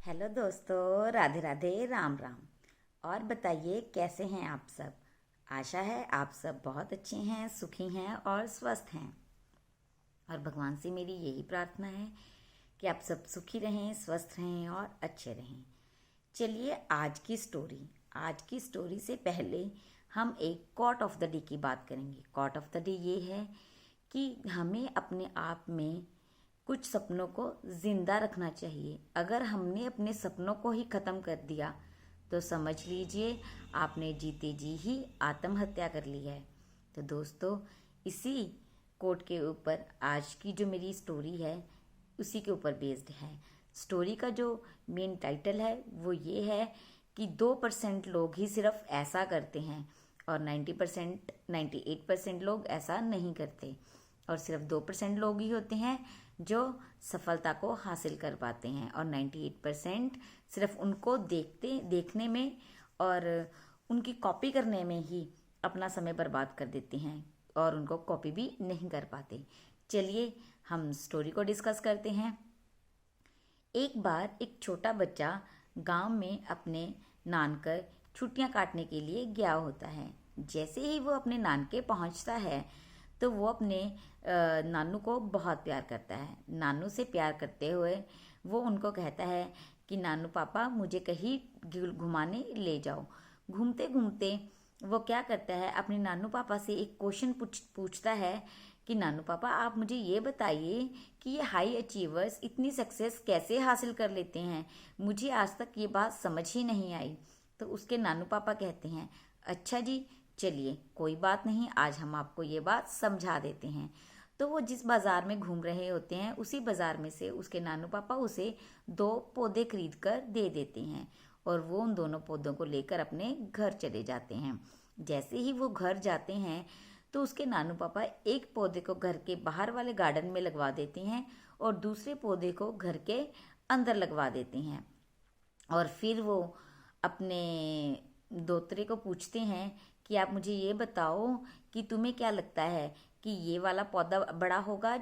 Hello दोस्तों, राधे राधे, राम राम। और बताइए कैसे हैं आप सब। आशा है आप सब बहुत अच्छे हैं, सुखी हैं और स्वस्थ हैं। और भगवान से मेरी यही प्रार्थना है कि आप सब सुखी रहें, स्वस्थ रहें और अच्छे रहें। चलिए आज की स्टोरी से पहले हम एक कॉट ऑफ द डे की बात करेंगे। कॉट ऑफ द डे ये है कि हमें अपने आप में कुछ सपनों को जिंदा रखना चाहिए। अगर हमने अपने सपनों को ही खत्म कर दिया तो समझ लीजिए आपने जीते जी ही आत्महत्या कर ली है। तो दोस्तों, इसी कोट के ऊपर आज की जो मेरी स्टोरी है उसी के ऊपर बेस्ड है। स्टोरी का जो मेन टाइटल है वो ये है कि 2% लोग ही सिर्फ ऐसा करते हैं और 90% 98% लोग ऐसा नहीं करते। और सिर्फ 2% लोग ही होते हैं जो सफलता को हासिल कर पाते हैं और 98% सिर्फ उनको देखने में और उनकी कॉपी करने में ही अपना समय बर्बाद कर देते हैं और उनको कॉपी भी नहीं कर पाते। चलिए हम स्टोरी को डिस्कस करते हैं। एक बार एक छोटा बच्चा गांव में अपने नानकर छुट्टियां काटने के लिए गया होता है। जैसे ही वो अपने नानके पहुंचता है तो वो अपने नानू को बहुत प्यार करता है। नानू से प्यार करते हुए वो उनको कहता है कि नानू पापा मुझे कहीं घुमाने ले जाओ। घूमते घूमते वो क्या करता है, अपने नानू पापा से एक क्वेश्चन पूछता है कि नानू पापा आप मुझे ये बताइए कि ये हाई अचीवर्स इतनी सक्सेस कैसे हासिल कर लेते हैं। मुझे आज तक ये बात समझ ही नहीं आई। तो उसके नानू पापा कहते हैं अच्छा जी, चलिए कोई बात नहीं, आज हम आपको ये बात समझा देते हैं। तो वो जिस बाजार में घूम रहे होते हैं उसी बाजार में से उसके नानू पापा उसे 2 पौधे खरीद कर दे देते हैं और वो उन दोनों पौधों को लेकर अपने घर चले जाते हैं। जैसे ही वो घर जाते हैं तो उसके नानू पापा एक पौधे को घर के बाहर वाले गार्डन में लगवा देते हैं और दूसरे पौधे को घर के अंदर लगवा देते हैं। और फिर वो अपने दोतरे को पूछते हैं कि आप मुझे ये बताओ कि तुम्हें क्या लगता है कि ये वाला पौधा बड़ा होगा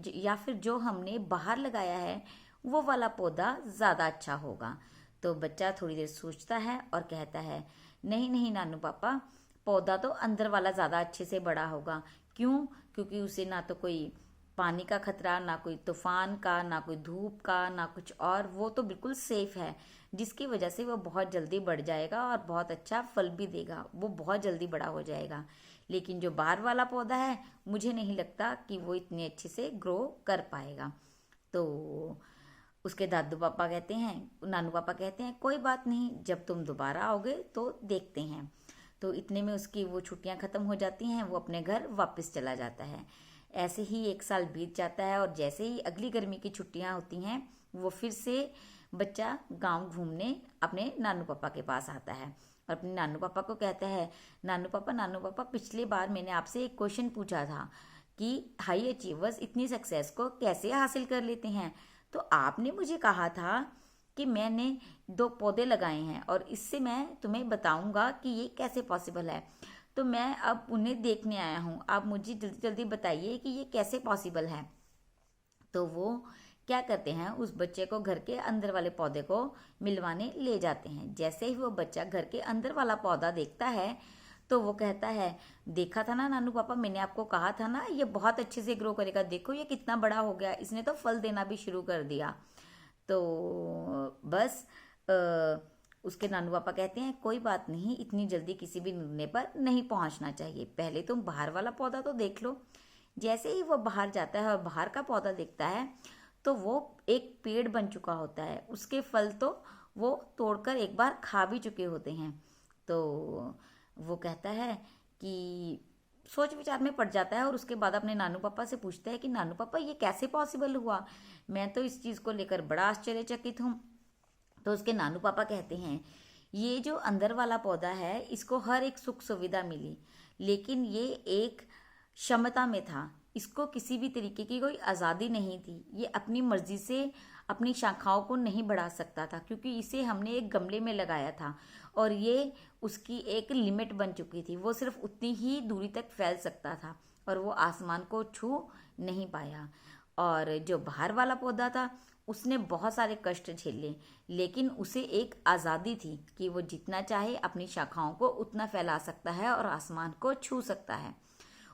या फिर जो हमने बाहर लगाया है वो वाला पौधा ज़्यादा अच्छा होगा। तो बच्चा थोड़ी देर सोचता है और कहता है नहीं नहीं नानू पापा, पौधा तो अंदर वाला ज़्यादा अच्छे से बड़ा होगा। क्यों? क्योंकि उसे ना तो कोई पानी का खतरा, ना कोई तूफान का, ना कोई धूप का, ना कुछ और, वो तो बिल्कुल सेफ है जिसकी वजह से वो बहुत जल्दी बढ़ जाएगा और बहुत अच्छा फल भी देगा, वो बहुत जल्दी बड़ा हो जाएगा। लेकिन जो बाहर वाला पौधा है मुझे नहीं लगता कि वो इतने अच्छे से ग्रो कर पाएगा। तो उसके दादू पापा कहते हैं, नानू पापा कहते हैं कोई बात नहीं, जब तुम दोबारा आओगे तो देखते हैं। तो इतने में उसकी वो छुट्टियां ख़त्म हो जाती हैं, वो अपने घर वापस चला जाता है। ऐसे ही 1 साल बीत जाता है और जैसे ही अगली गर्मी की छुट्टियां होती हैं वो फिर से बच्चा गांव घूमने अपने नानू पापा के पास आता है और अपने नानू पापा को कहता है नानू पापा पिछली बार मैंने आपसे एक क्वेश्चन पूछा था कि हाई अचीवर्स इतनी सक्सेस को कैसे हासिल कर लेते हैं। तो आपने मुझे कहा था कि मैंने 2 पौधे लगाए हैं और इससे मैं तुम्हें बताऊंगा कि ये कैसे पॉसिबल है। तो मैं अब उन्हें देखने आया हूँ, आप मुझे जल्दी जल्दी बताइए कि ये कैसे पॉसिबल है। तो वो क्या करते हैं, उस बच्चे को घर के अंदर वाले पौधे को मिलवाने ले जाते हैं। जैसे ही वो बच्चा घर के अंदर वाला पौधा देखता है तो वो कहता है देखा था ना नानू पापा, मैंने आपको कहा था ना ये बहुत अच्छे से ग्रो करेगा, देखो ये कितना बड़ा हो गया, इसने तो फल देना भी शुरू कर दिया। तो बस उसके नानू पापा कहते हैं कोई बात नहीं, इतनी जल्दी किसी भी निर्णय पर नहीं पहुंचना चाहिए, पहले तुम बाहर वाला पौधा तो देख लो। जैसे ही वो बाहर जाता है और बाहर का पौधा देखता है तो वो एक पेड़ बन चुका होता है, उसके फल तो वो तोड़कर एक बार खा भी चुके होते हैं। तो वो कहता है कि सोच विचार में पड़ जाता है और उसके बाद अपने नानू पापा से पूछता है कि नानू पापा ये कैसे पॉसिबल हुआ, मैं तो इस चीज़ को लेकर बड़ा आश्चर्यचकित हूँ। तो उसके नानू पापा कहते हैं ये जो अंदर वाला पौधा है इसको हर एक सुख सुविधा मिली, लेकिन ये एक क्षमता में था, इसको किसी भी तरीके की कोई आज़ादी नहीं थी, ये अपनी मर्जी से अपनी शाखाओं को नहीं बढ़ा सकता था क्योंकि इसे हमने एक गमले में लगाया था और ये उसकी एक लिमिट बन चुकी थी, वो सिर्फ उतनी ही दूरी तक फैल सकता था और वो आसमान को छू नहीं पाया। और जो बाहर वाला पौधा था उसने बहुत सारे कष्ट झेले, लेकिन उसे एक आज़ादी थी कि वो जितना चाहे अपनी शाखाओं को उतना फैला सकता है और आसमान को छू सकता है।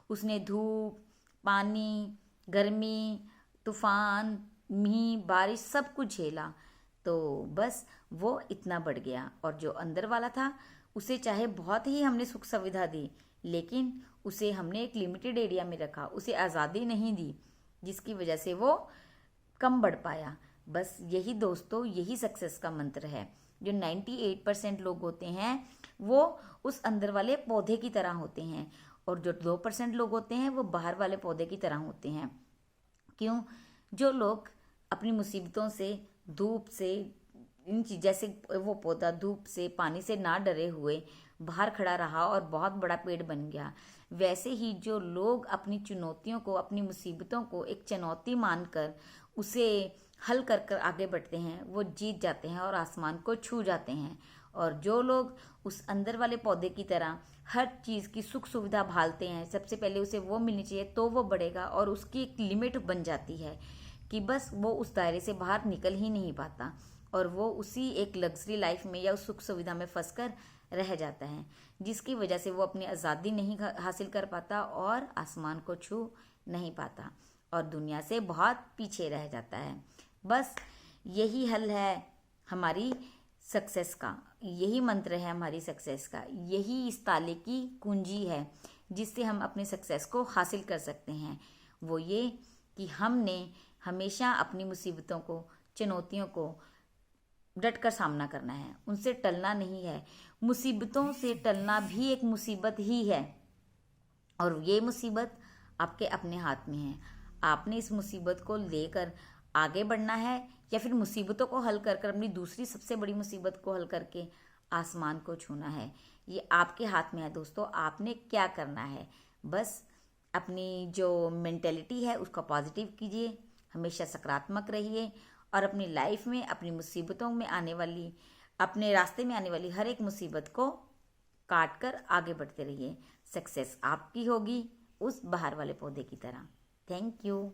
उसने धूप, पानी, गर्मी, तूफान, मींह, बारिश सब कुछ झेला, तो बस वो इतना बढ़ गया। और जो अंदर वाला था, उसे चाहे बहुत ही हमने सुख सुविधा दी, लेकिन उसे हमने एक लिमिटेड एरिया में रखा, उसे आज़ादी नहीं दी, जिसकी वजह से वो कम बढ़ पाया। बस यही दोस्तों, यही सक्सेस का मंत्र है। जो 98% लोग होते हैं वो उस अंदर वाले पौधे की तरह होते हैं, और जो 2% लोग होते हैं वो बाहर वाले पौधे की तरह होते हैं। क्यों? जो लोग अपनी मुसीबतों से, धूप से, इन चीज जैसे वो पौधा धूप से, पानी से ना डरे हुए बाहर खड़ा रहा और बहुत बड़ा पेड़ बन गया, वैसे ही जो लोग अपनी चुनौतियों को, अपनी मुसीबतों को एक चुनौती मानकर उसे हल कर कर आगे बढ़ते हैं, वो जीत जाते हैं और आसमान को छू जाते हैं। और जो लोग उस अंदर वाले पौधे की तरह हर चीज़ की सुख सुविधा भालते हैं, सबसे पहले उसे वो मिलनी चाहिए तो वो बढ़ेगा, और उसकी एक लिमिट बन जाती है कि बस वो उस दायरे से बाहर निकल ही नहीं पाता, और वो उसी एक लग्जरी लाइफ में या उस सुख सुविधा में फंसकर रह जाता है, जिसकी वजह से वो अपनी आज़ादी नहीं हासिल कर पाता और आसमान को छू नहीं पाता और दुनिया से बहुत पीछे रह जाता है। बस यही हल है हमारी सक्सेस का, यही मंत्र है हमारी सक्सेस का, यही इस ताले की कुंजी है जिससे हम अपने सक्सेस को हासिल कर सकते हैं। वो ये कि हमने हमेशा अपनी मुसीबतों को, चुनौतियों को डट कर सामना करना है, उनसे टलना नहीं है। मुसीबतों से टलना भी एक मुसीबत ही है, और ये मुसीबत आपके अपने हाथ में है। आपने इस मुसीबत को लेकर आगे बढ़ना है, या फिर मुसीबतों को हल कर कर अपनी दूसरी सबसे बड़ी मुसीबत को हल करके आसमान को छूना है। ये आपके हाथ में है दोस्तों, आपने क्या करना है। बस अपनी जो मेंटेलिटी है उसको पॉजिटिव कीजिए, हमेशा सकारात्मक रहिए, और अपनी लाइफ में, अपनी मुसीबतों में आने वाली, अपने रास्ते में आने वाली हर एक मुसीबत को काट कर आगे बढ़ते रहिए। सक्सेस आपकी होगी उस बाहर वाले पौधे की तरह। Thank you.